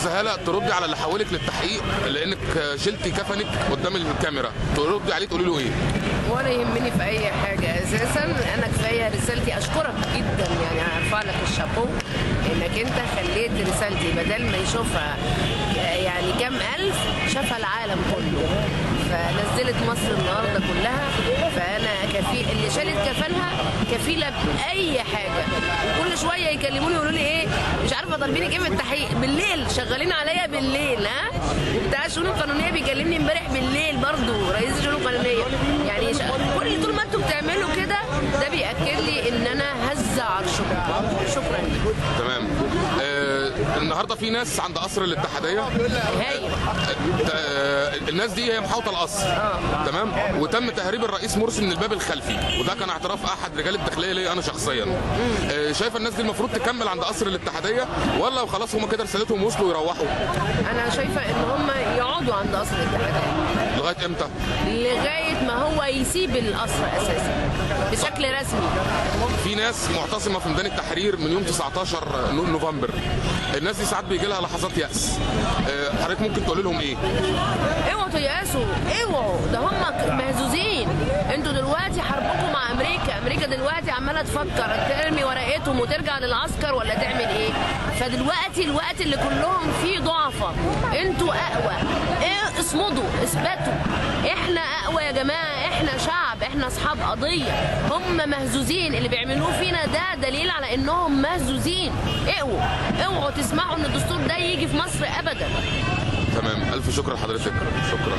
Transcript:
استاذه هاله تردي على اللي حولك للتحقيق لانك شلتي كفنك قدام الكاميرا، تردي عليه تقولي له ايه؟ ولا يهمني في اي حاجه اساسا. انا كفايه رسالتي، اشكرك جدا يعني، ارفع لك الشابو انك انت خليت رسالتي بدل ما يشوفها يعني كام الف شافها العالم كله، فنزلت مصر النهارده كلها. فانا اللي شالت كفنها كفيله باي حاجه. وكل شويه يكلموني يقولوا لي ايه مش عارفه طالبينك ايه في التحقيق بالليل، شغالين عليا بالليل. ها، وبتاع الشؤون القانونيه بيكلمني امبارح بالليل برضو رئيس الشؤون القانونيه. يعني كل طول ما انتوا بتعملوا كده ده بياكد لي ان انا هزه عرشكم. شكرا لكم. تمام. النهارده في ناس عند قصر الاتحاديه، هايل. الناس دي هي محاوطه القصر. تمام. وتم تهريب الرئيس مرسي من الباب الخلفي، وده كان اعتراف احد رجال الداخليه لي انا شخصيا. شايفه الناس دي المفروض تكمل عند قصر الاتحاديه ولا وخلاص هم كده رسالتهم وصلوا ويروحوا؟ انا شايفه ان هم يقعدوا عند قصر الاتحاديه لغايه امتى؟ لغايه ما هو يسيب القصر اساسا بشكل رسمي. في ناس معتصمه في ميدان التحرير من يوم 19 نوفمبر. الناس دي ساعات بيجي لها لحظات يأس. حضرتك ممكن تقول لهم ايه؟ اوعوا تيأسوا، اوعوا، ده هم مهزوزين. انتوا دلوقتي حربكم مع امريكا دلوقتي عماله تفكر ترمي ورقتهم وترجع للعسكر ولا تعمل ايه. فدلوقتي الوقت اللي كلهم فيه ضعفة، انتوا اقوى. اصمدوا، اثبتوا. احنا اقوى يا جماعه، احنا شعب، احنا اصحاب قضيه. هم مهزوزين، اللي بيعملوه فينا ده دليل على انهم مهزوزين. اوعوا تسمعوا ان الدستور ده يجي في مصر ابدا. تمام. الف شكر لحضرتك. شكرا.